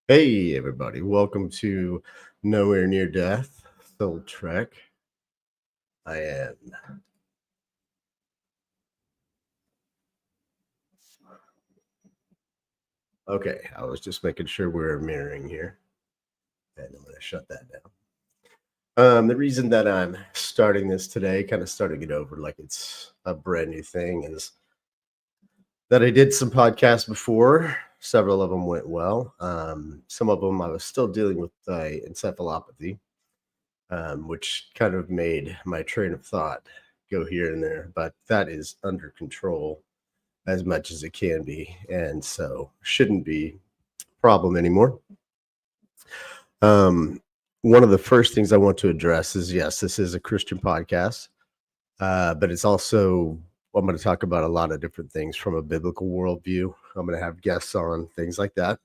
Hey, everybody. Welcome to Nowhere Near Death, Soul Trek. I am. Okay, I was just making sure we're mirroring here. And I'm going to shut that down. The reason that I'm starting this today, kind of starting it over like it's a brand new thing, is that I did some podcasts before. Several of them went well. Some of them I was still dealing with encephalopathy, which kind of made my train of thought go here and there, but that is under control as much as it can be, and so shouldn't be a problem anymore. Um, One of the first things I want to address is yes, this is a Christian podcast, but it's also I'm going to talk about a lot of different things from a biblical worldview. I'm going to have guests on things like that,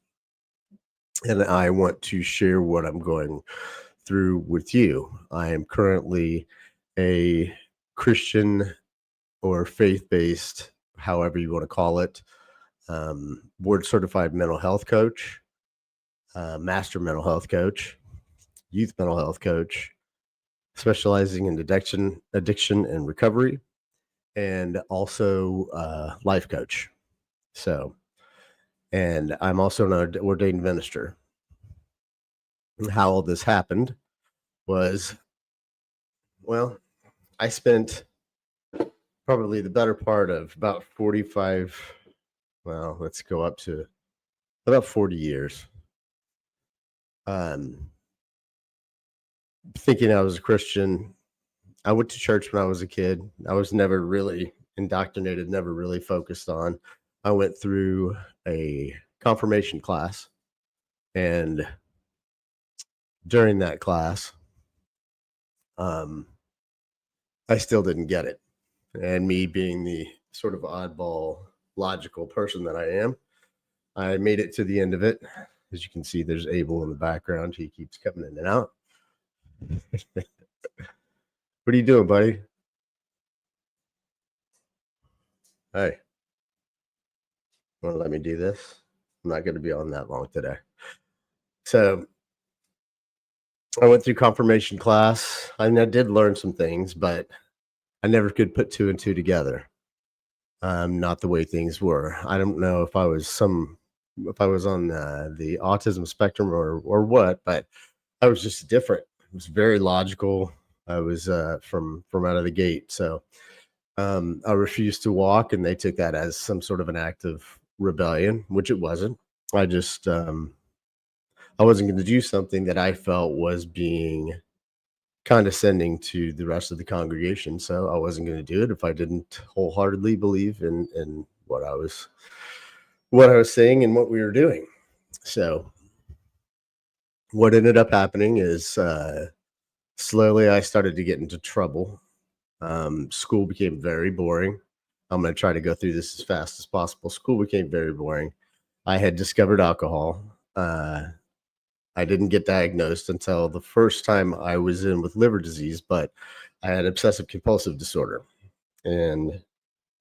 and I want to share what I'm going through with you. I am currently a Christian or faith-based, however you want to call it, board certified mental health coach, master mental health coach, youth mental health coach, specializing in addiction and recovery, and also life coach. So, and I'm also an ordained minister. How all this happened was, well, I spent probably the better part of about 45, well, let's go up to about 40 years um, thinking I was a Christian. I went to church when I was a kid. I was never really indoctrinated, never really focused on. I went through a confirmation class, and during that class, um, I still didn't get it. And me being the sort of oddball, logical person that I am, I made it to the end of it. As you can see, there's Abel in the background. He keeps coming in and out. What are you doing, buddy? Hey, want to let me do this? I'm not going to be on that long today. So I went through confirmation class. I mean, I did learn some things, but I never could put two and two together. Not the way things were. I don't know if I was on the autism spectrum or what, but I was just different. It was very logical. I was from out of the gate. So I refused to walk, and they took that as some sort of an act of rebellion, which it wasn't. I just I wasn't going to do something that I felt was being condescending to the rest of the congregation. So I wasn't going to do it if I didn't wholeheartedly believe in what I was saying and what we were doing. So what ended up happening is slowly I started to get into trouble. School became very boring. I'm going to try to go through this as fast as possible. School became very boring. I had discovered alcohol. I didn't get diagnosed until the first time I was in with liver disease, but I had obsessive compulsive disorder, and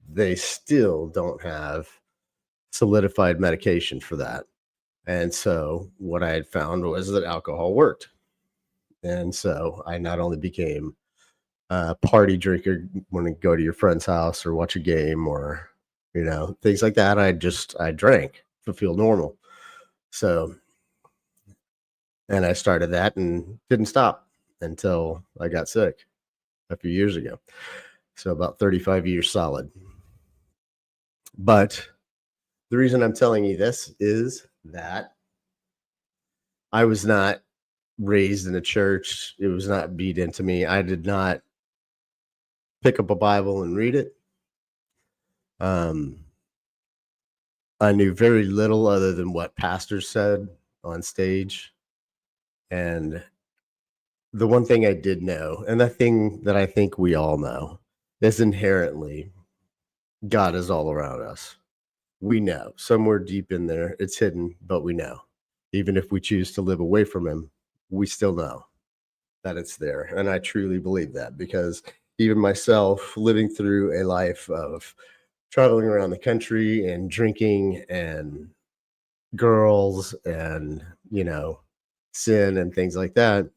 they still don't have solidified medication for that. And so what I had found was that alcohol worked. And so I not only became a party drinker when I go to your friend's house or watch a game or, things like that. I drank to feel normal. So, and I started that and didn't stop until I got sick a few years ago. So about 35 years solid. But the reason I'm telling you this is that I was not raised in a church. It was not beat into me. I did not pick up a Bible and read it. I knew very little other than what pastors said on stage. And the one thing I did know, and the thing that I think we all know, is inherently God is all around us. We know somewhere deep in there, it's hidden, but we know. Even if we choose to live away from him, we still know that it's there. And I truly believe that, because even myself, living through a life of traveling around the country and drinking and girls and you know, sin and things like that,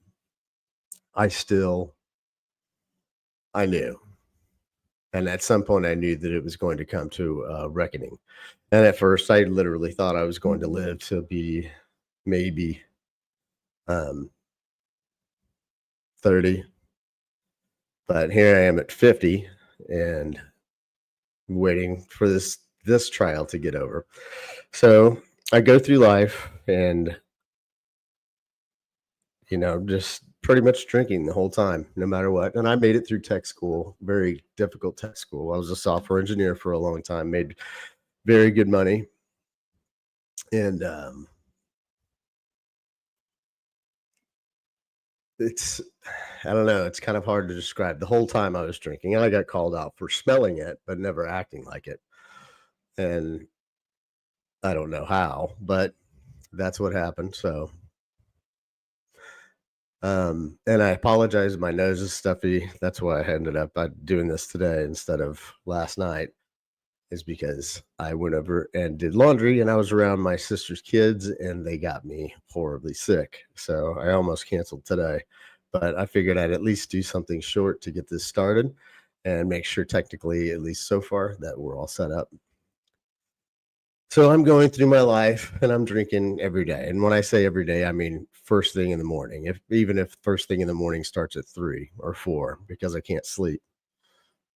I still I knew. And at some point, I knew that it was going to come to a reckoning. And at first, I literally thought I was going to live to be maybe 30, but here I am at 50 and waiting for this trial to get over. So I go through life and just pretty much drinking the whole time, no matter what. And I made it through tech school, very difficult tech school. I was a software engineer for a long time, made very good money. And it's, I don't know, it's kind of hard to describe. The whole time I was drinking, I got called out for smelling it, but never acting like it. And I don't know how, but that's what happened. So, and I apologize. My nose is stuffy. That's why I ended up doing this today instead of last night, is because I went over and did laundry and I was around my sister's kids and they got me horribly sick. So I almost canceled today, but I figured I'd at least do something short to get this started and make sure technically, at least so far, that we're all set up. So I'm going through my life and I'm drinking every day. And when I say every day, I mean first thing in the morning. Even if first thing in the morning starts at 3 or 4 because I can't sleep.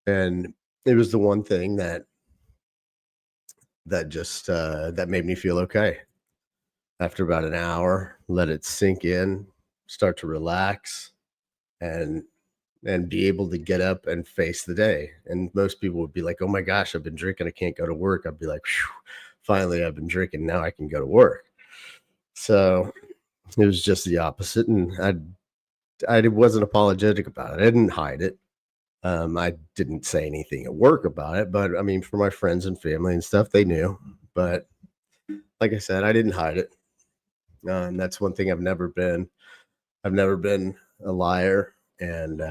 And it was the one thing that made me feel okay. After about an hour, let it sink in, start to relax and be able to get up and face the day. And most people would be like, "Oh my gosh, I've been drinking, I can't go to work." I'd be like, "Phew, finally I've been drinking, now I can go to work." So it was just the opposite, and I wasn't apologetic about it. I didn't hide it. I didn't say anything at work about it, but I mean, for my friends and family and stuff, they knew. But like I said, I didn't hide it. And that's one thing I've never been. I've never been a liar, and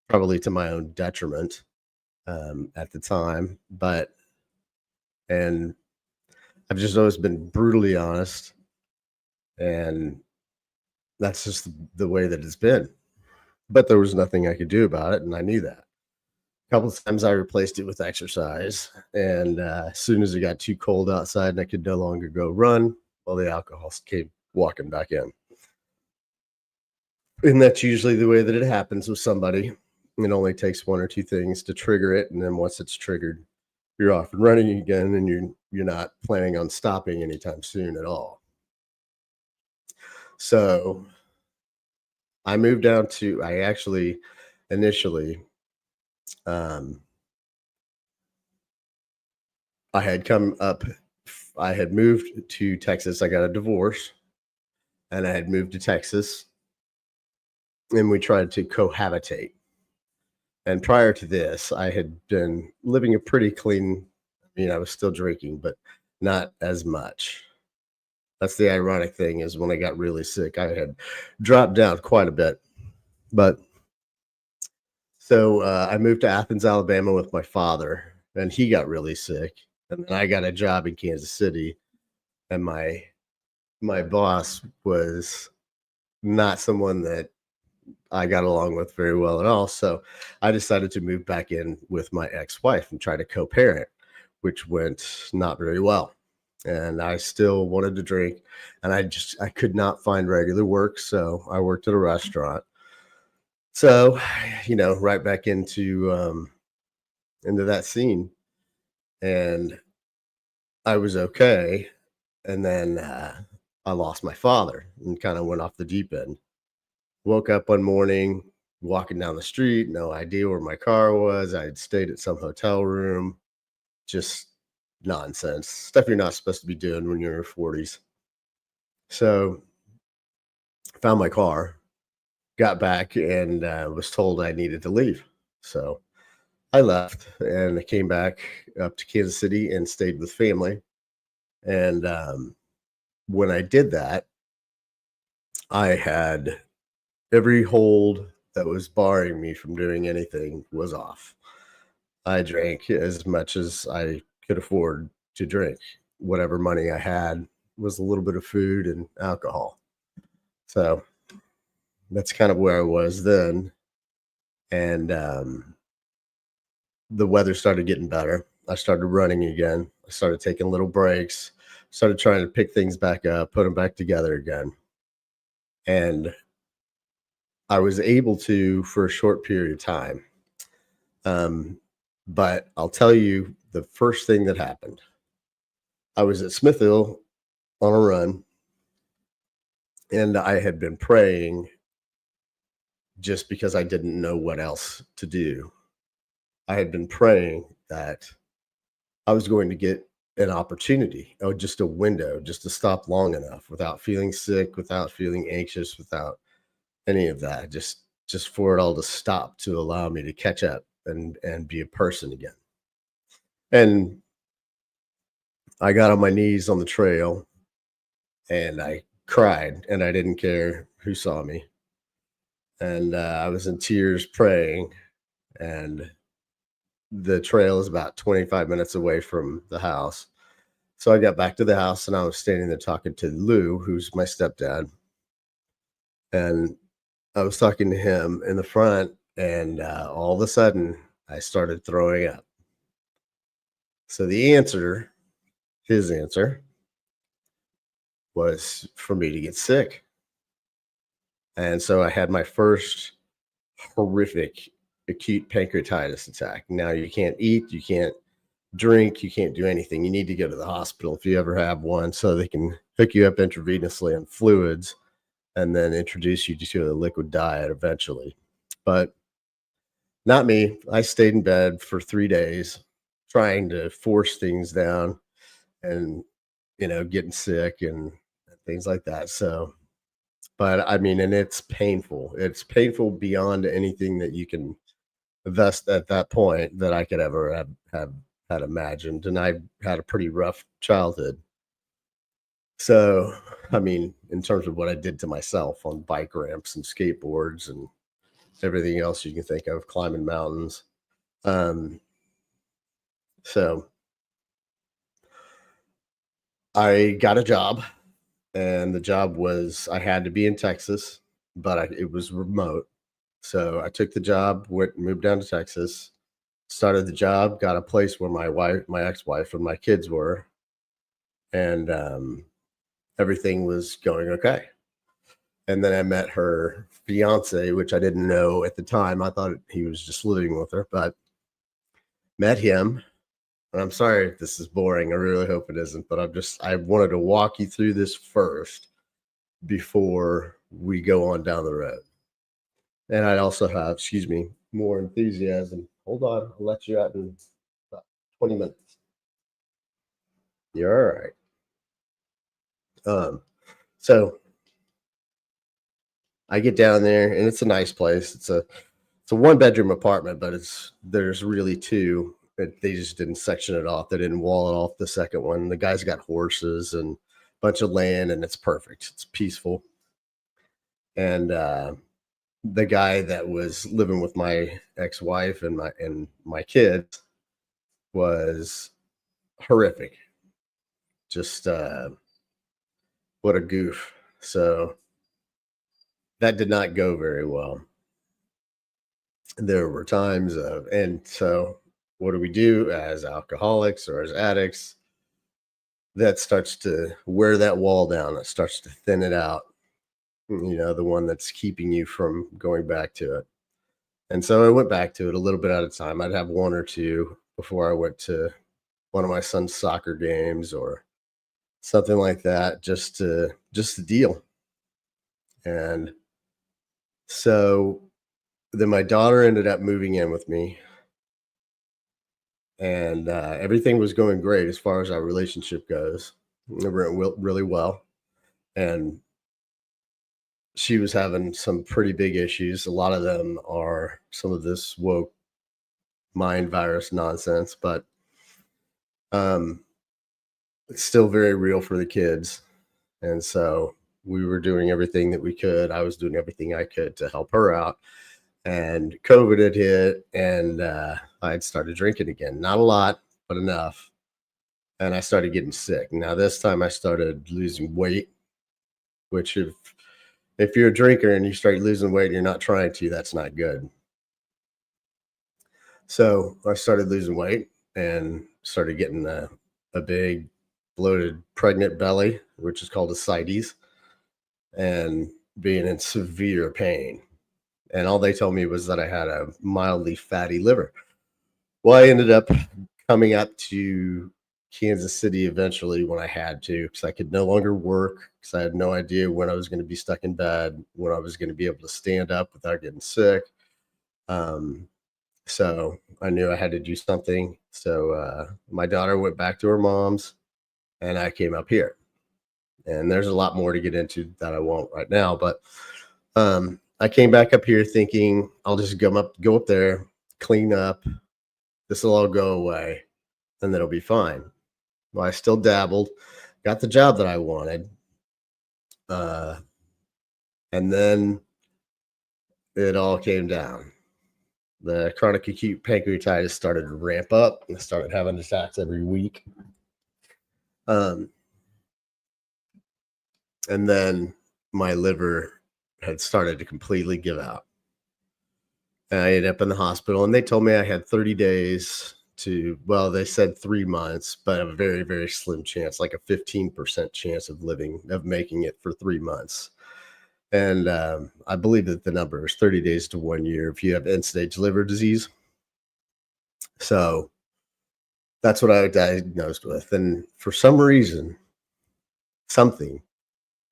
probably to my own detriment at the time. But and I've just always been brutally honest, and that's just the way that it's been. But there was nothing I could do about it, and I knew that. A couple of times I replaced it with exercise, and as soon as it got too cold outside and I could no longer go run, well, the alcohol came walking back in. And that's usually the way that it happens with somebody. It only takes one or two things to trigger it, and then once it's triggered, you're off and running again, and you're not planning on stopping anytime soon at all. So I moved down to. I actually initially, um, I had come up. I had moved to Texas. I got a divorce, and I had moved to Texas, and we tried to cohabitate. And prior to this, I had been living a pretty clean. I mean, I was still drinking, but not as much. That's the ironic thing is when I got really sick, I had dropped down quite a bit. But so I moved to Athens, Alabama with my father, and he got really sick. And then I got a job in Kansas City, and my boss was not someone that I got along with very well at all. So I decided to move back in with my ex-wife and try to co-parent, which went not very well. And I still wanted to drink, and I could not find regular work, so I worked at a restaurant. So, right back into that scene, and I was okay. And then I lost my father and kind of went off the deep end. Woke up one morning, walking down the street, no idea where my car was. I had stayed at some hotel room, just nonsense stuff you're not supposed to be doing when you're in your 40s. So found my car, got back, and was told I needed to leave. So I left and I came back up to Kansas City and stayed with family. And when I did that, I had every hold that was barring me from doing anything was off. I drank as much as I could afford to drink, whatever money I had. was a little bit of food and alcohol. So that's kind of where I was then. And the weather started getting better. I started running again. I started taking little breaks, started trying to pick things back up, put them back together again. And I was able to for a short period of time. But I'll tell you the first thing that happened. I was at Smithville on a run, and I had been praying just because I didn't know what else to do. I had been praying that I was going to get an opportunity or just a window just to stop long enough without feeling sick, without feeling anxious, without any of that. Just for it all to stop to allow me to catch up and be a person again. And I got on my knees on the trail and I cried and I didn't care who saw me. And I was in tears praying. And the trail is about 25 minutes away from the house. So I got back to the house and I was standing there talking to Lou, who's my stepdad. And I was talking to him in the front, and all of a sudden I started throwing up. So his answer, was for me to get sick. And so I had my first horrific acute pancreatitis attack. Now you can't eat, you can't drink, you can't do anything. You need to go to the hospital if you ever have one so they can hook you up intravenously on fluids and then introduce you to a liquid diet eventually. But not me. I stayed in bed for 3 days trying to force things down and, getting sick and things like that. So, but I mean, and it's painful. It's painful beyond anything that you can invest at that point that I could ever have had imagined. And I had a pretty rough childhood. So, I mean, in terms of what I did to myself on bike ramps and skateboards and everything else you can think of, climbing mountains. Um, so I got a job, and the job was I had to be in Texas, but it was remote. So I took the job, moved down to Texas, started the job, got a place where my ex-wife, and my kids were, and everything was going okay. And then I met her fiance, which I didn't know at the time. I thought he was just living with her, but met him. And I'm sorry if this is boring. I really hope it isn't, but I wanted to walk you through this first before we go on down the road. And I'd also have, excuse me, more enthusiasm. Hold on, I'll let you out in about 20 minutes. You're all right. So I get down there and it's a nice place. It's a 1-bedroom apartment, but there's really two. They just didn't section it off. They didn't wall it off the second one. The guy's got horses and a bunch of land, and it's perfect. It's peaceful. And the guy that was living with my ex-wife and my kids was horrific. Just what a goof. So that did not go very well. There were times and so what do we do as alcoholics or as addicts? That starts to wear that wall down. It starts to thin it out, the one that's keeping you from going back to it. And so I went back to it a little bit at a time. I'd have one or two before I went to one of my son's soccer games or something like that, just to deal. And so then my daughter ended up moving in with me, and everything was going great as far as our relationship goes. It went really well, and she was having some pretty big issues. A lot of them are some of this woke mind virus nonsense, but it's still very real for the kids. And so we were doing everything that we could. I was doing everything I could to help her out. And COVID had hit, and I had started drinking again. Not a lot, but enough. and I started getting sick. Now this time I started losing weight, which if you're a drinker and you start losing weight and you're not trying to, that's not good. So I started losing weight and started getting a big bloated pregnant belly, which is called ascites, and being in severe pain. And all they told me was that I had a mildly fatty liver. Well, I ended up coming up to Kansas City eventually when I had to, because I could no longer work, because I had no idea when I was going to be stuck in bed, when I was going to be able to stand up without getting sick. Um, so I knew I had to do something. So my daughter went back to her mom's, and I came up here. And there's a lot more to get into that I won't right now, but I came back up here thinking I'll just go up there, clean up, this will all go away, and then it'll be fine. Well, I still dabbled, got the job that I wanted, uh, and then it all came down. The chronic acute pancreatitis started to ramp up. I started having attacks every week. Um, and then my liver had started to completely give out. And I ended up in the hospital, and they told me I had 30 days to, well, they said 3 months, but a very, very slim chance, like a 15% chance of making it for 3 months. And I believe that the number is 30 days to 1 year if you have end stage liver disease. So that's what I was diagnosed with. And for some reason,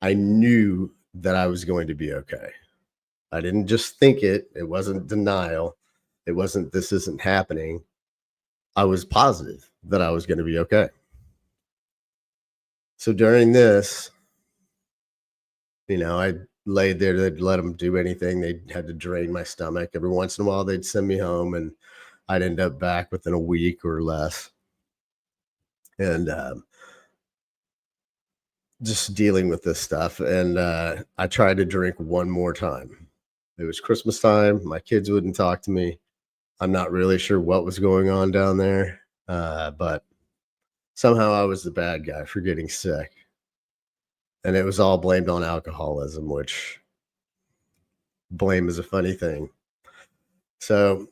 I knew that I was going to be okay. I didn't just think it. It wasn't denial. It wasn't, this isn't happening. I was positive that I was going to be okay. So during this, I laid there. They'd let them do anything. They had to drain my stomach. Every once in a while, they'd send me home, and I'd end up back within a week or less. And just dealing with this stuff. And I tried to drink one more time. It was Christmas time. My kids wouldn't talk to me. I'm not really sure what was going on down there, but somehow I was the bad guy for getting sick. And it was all blamed on alcoholism, which blame is a funny thing. So,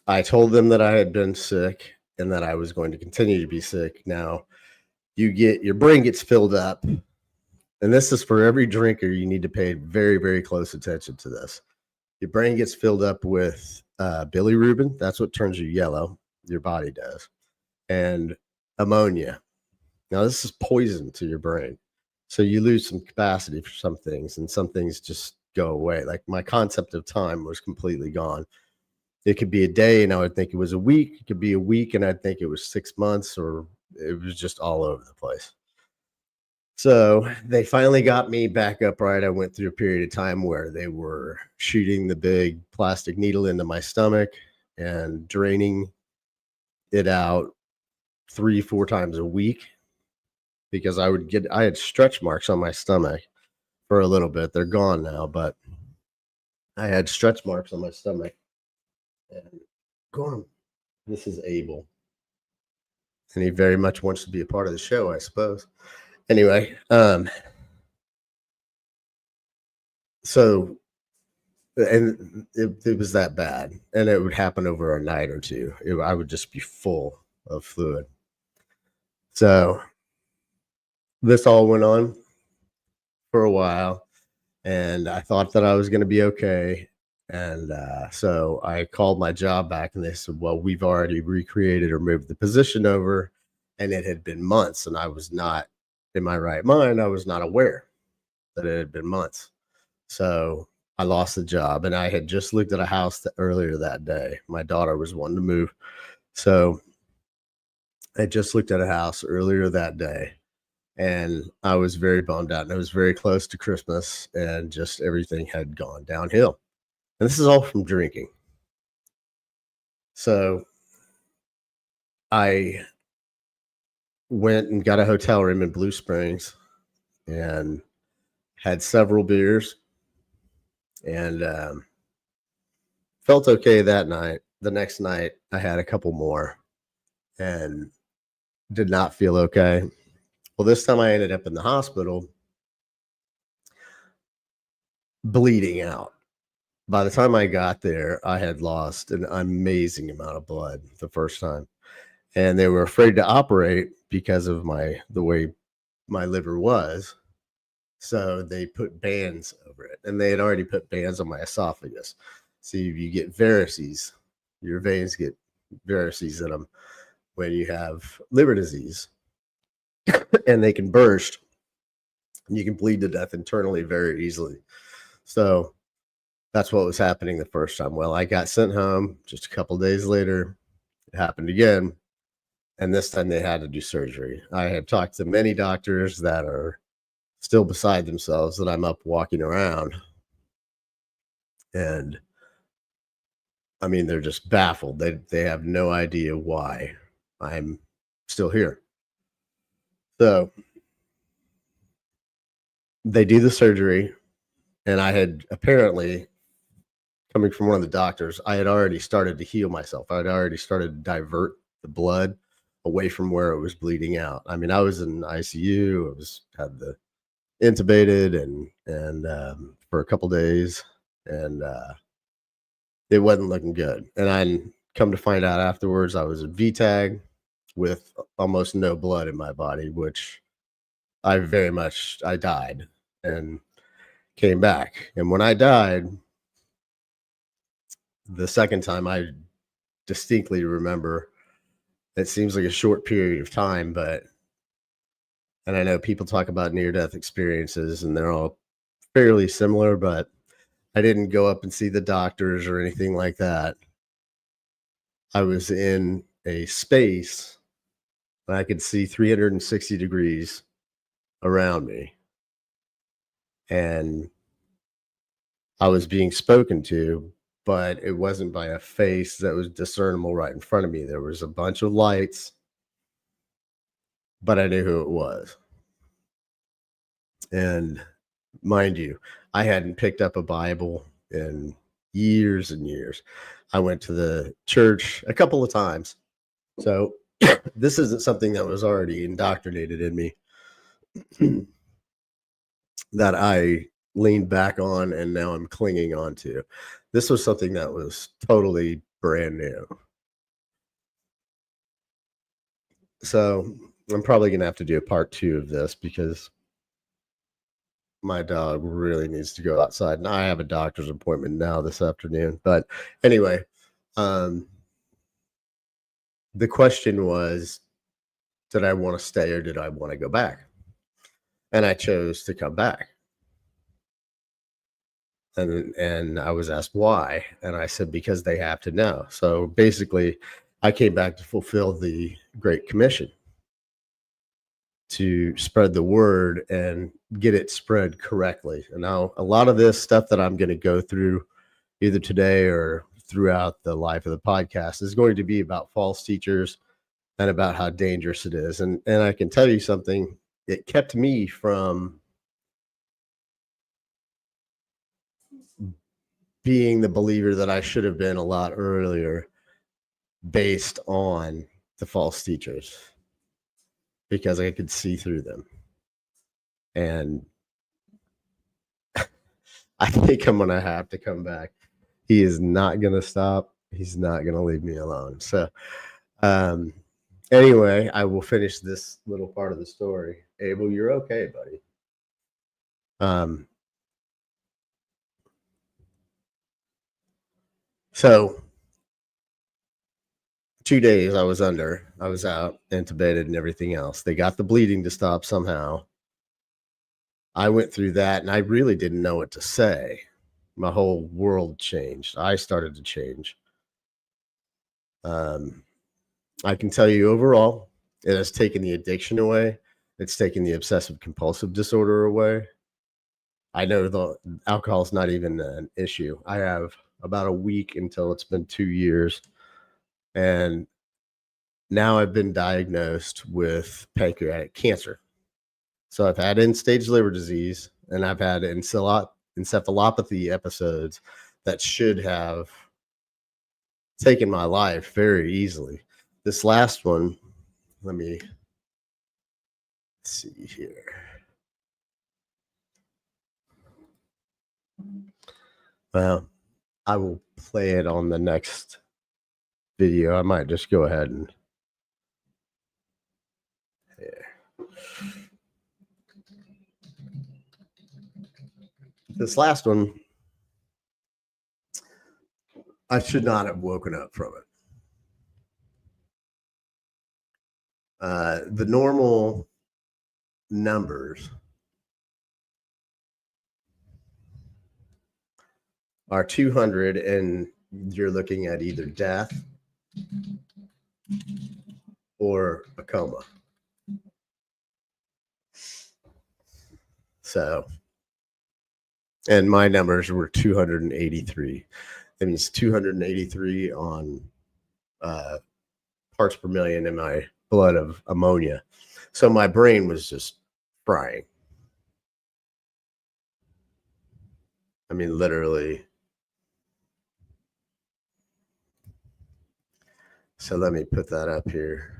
I told them that I had been sick and that I was going to continue to be sick. Now, your brain gets filled up, and this is for every drinker. You need to pay very, very close attention to this. Your brain gets filled up with bilirubin. That's what turns you yellow. Your body does. And ammonia. Now, this is poison to your brain. So you lose some capacity for some things, and some things just go away. Like my concept of time was completely gone. It could be a day, and I would think it was a week. It could be a week, and I'd think it was 6 months, or it was just all over the place. So they finally got me back upright. I went through a period of time where they were shooting the big plastic needle into my stomach and draining it out 3-4 times a week, because I had stretch marks on my stomach for a little bit. They're gone now, but I had stretch marks on my stomach. And go on. This is Abel, and he very much wants to be a part of the show, I suppose. Anyway, so and it was that bad, and it would happen over a night or two. I would just be full of fluid. So this all went on for a while, and I thought that I was going to be okay. And so I called my job back, and they said, well, we've already recreated or moved the position over. And it had been months, and I was not in my right mind. I was not aware that it had been months. So I lost the job, and I had just looked at a house earlier that day. My daughter was wanting to move. So I just looked at a house earlier that day, and I was very bummed out. And it was very close to Christmas, and just everything had gone downhill. And this is all from drinking. So I went and got a hotel room in Blue Springs and had several beers. and felt okay that night. The next night, I had a couple more and did not feel okay. Well, this time I ended up in the hospital bleeding out. By the time I got there, I had lost an amazing amount of blood the first time, and they were afraid to operate because of the way my liver was. So they put bands over it, and they had already put bands on my esophagus. So you get varices, your veins get varices in them when you have liver disease, and they can burst. And you can bleed to death internally very easily. So that's what was happening the first time. Well, I got sent home just a couple days later. It happened again. And this time they had to do surgery. I had talked to many doctors that are still beside themselves that I'm up walking around. And I mean, they're just baffled. They have no idea why I'm still here. So they do the surgery, and I had apparently, coming from one of the doctors, I had already started to heal myself. I had already started to divert the blood away from where it was bleeding out. I mean, I was in ICU. Had the intubated and for a couple days, and it wasn't looking good. And I come to find out afterwards, I was a VTAG with almost no blood in my body, which I died and came back. And when I died, the second time, I distinctly remember, it seems like a short period of time, and I know people talk about near-death experiences, and they're all fairly similar, but I didn't go up and see the doctors or anything like that. I was in a space and I could see 360 degrees around me, and I was being spoken to, but it wasn't by a face that was discernible right in front of me. There was a bunch of lights, but I knew who it was. And mind you, I hadn't picked up a Bible in years and years. I went to the church a couple of times. So this isn't something that was already indoctrinated in me that I leaned back on and now I'm clinging on to. This was something that was totally brand new. So I'm probably going to have to do a part 2 of this because my dog really needs to go outside, and I have a doctor's appointment now this afternoon. But anyway, the question was, did I want to stay or did I want to go back? And I chose to come back. And I was asked why, and I said, because they have to know. So basically, I came back to fulfill the Great Commission, to spread the word and get it spread correctly. And now a lot of this stuff that I'm going to go through either today or throughout the life of the podcast is going to be about false teachers and about how dangerous it is. And I can tell you something, it kept me from being the believer that I should have been a lot earlier based on the false teachers, because I could see through them. And I think I'm going to have to come back. He is not going to stop. He's not going to leave me alone. So, anyway, I will finish this little part of the story. Abel, you're okay, buddy. So 2 days I was out, intubated and everything else. They got the bleeding to stop somehow. I went through that and I really didn't know what to say. My whole world changed. I started to change. I can tell you overall, it has taken the addiction away. It's taken the obsessive compulsive disorder away. I know the alcohol is not even an issue. I have about a week until it's been 2 years. And now I've been diagnosed with pancreatic cancer. So I've had end-stage liver disease and I've had encephalopathy episodes that should have taken my life very easily. This last one, let me see here. Well, I will play it on the next video. I might just go ahead and this last one, I should not have woken up from it. The normal numbers are 200, and you're looking at either death or a coma. So, and my numbers were 283. That means 283 on parts per million in my blood of ammonia. So my brain was just frying. I mean, literally. So let me put that up here.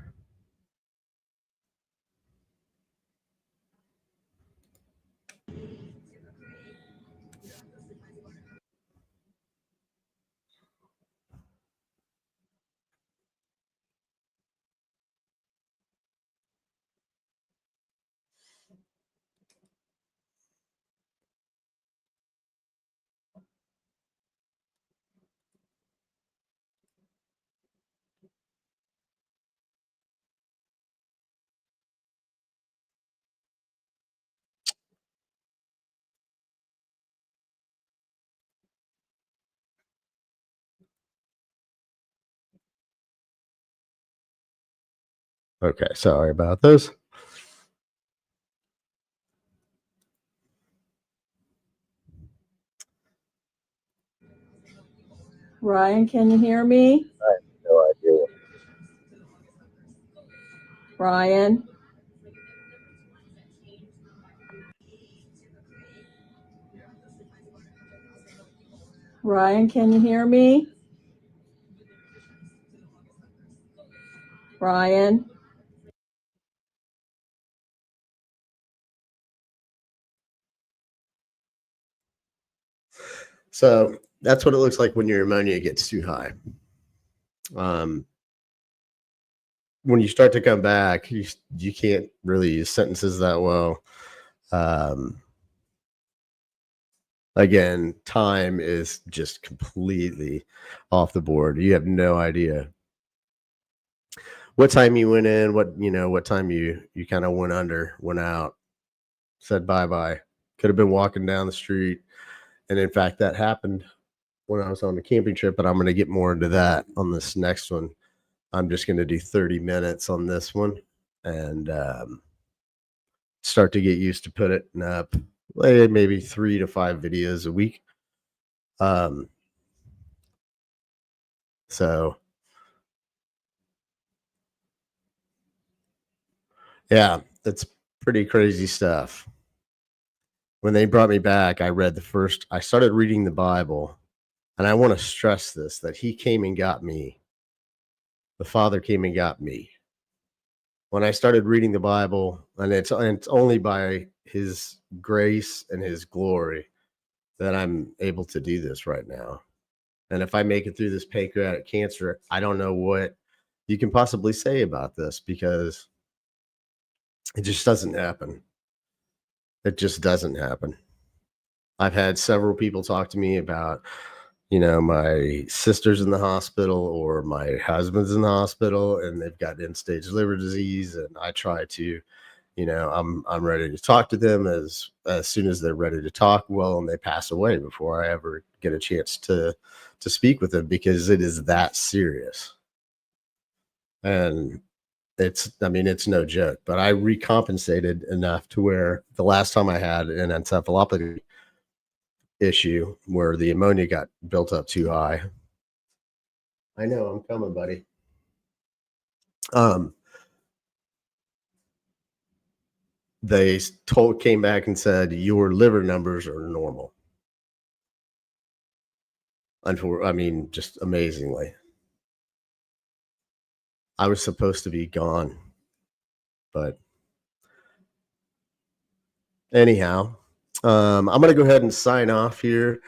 Okay, sorry about this. Ryan, can you hear me? I have no idea. Ryan? Ryan, can you hear me? Ryan? So that's what it looks like when your ammonia gets too high. When you start to come back, you can't really use sentences that well. Again, time is just completely off the board. You have no idea what time you went in, what time you kind of went under, went out, said bye-bye. Could have been walking down the street. And in fact, that happened when I was on the camping trip, but I'm going to get more into that on this next one. I'm just going to do 30 minutes on this one and start to get used to putting up maybe 3 to 5 videos a week. So yeah, it's pretty crazy stuff. When they brought me back, I started reading the Bible, and I want to stress this, that he came and got me. The Father came and got me. When I started reading the Bible, and it's only by his grace and his glory that I'm able to do this right now. And if I make it through this pancreatic cancer, I don't know what you can possibly say about this, because it just doesn't happen. It just doesn't happen. I've had several people talk to me about, my sister's in the hospital or my husband's in the hospital and they've got end stage liver disease. And I try to, I'm ready to talk to them as soon as they're ready to talk. Well, and they pass away before I ever get a chance to speak with them, because it is that serious. And it's no joke, but I recompensated enough to where the last time I had an encephalopathy issue where the ammonia got built up too high. I know, I'm coming, buddy. They came back and said your liver numbers are normal. I mean, just amazingly. I was supposed to be gone, but anyhow, I'm gonna go ahead and sign off here,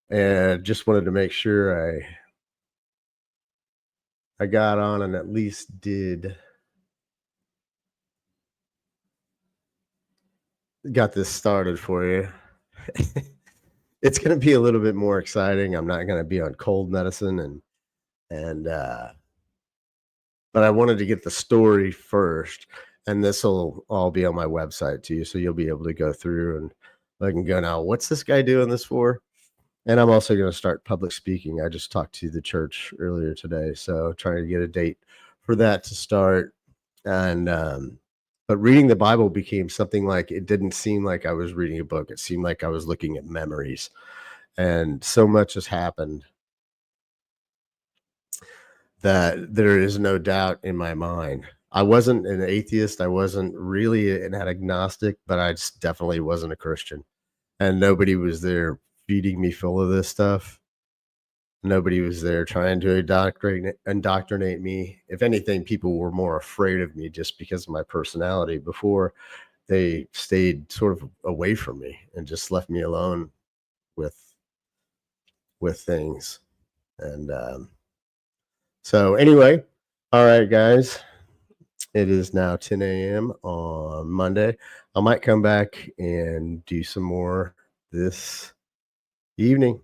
and just wanted to make sure I got on and at least got this started for you. It's gonna be a little bit more exciting. I'm not gonna be on cold medicine and but I wanted to get the story first, and this will all be on my website too, so you'll be able to go through and I can go, now, what's this guy doing this for? And I'm also going to start public speaking. I just talked to the church earlier today, so trying to get a date for that to start. And but reading the Bible became something like, it didn't seem like I was reading a book. It seemed like I was looking at memories, and so much has happened that there is no doubt in my mind. I wasn't an atheist. I wasn't really an agnostic, but I just definitely wasn't a Christian. And nobody was there feeding me full of this stuff. Nobody was there trying to indoctrinate me. If anything, people were more afraid of me just because of my personality before they stayed sort of away from me and just left me alone with things. And so anyway, all right, guys, it is now 10 a.m. on Monday. I might come back and do some more this evening,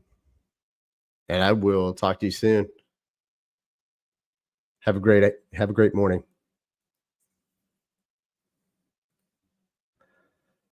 and I will talk to you soon. Have a great morning.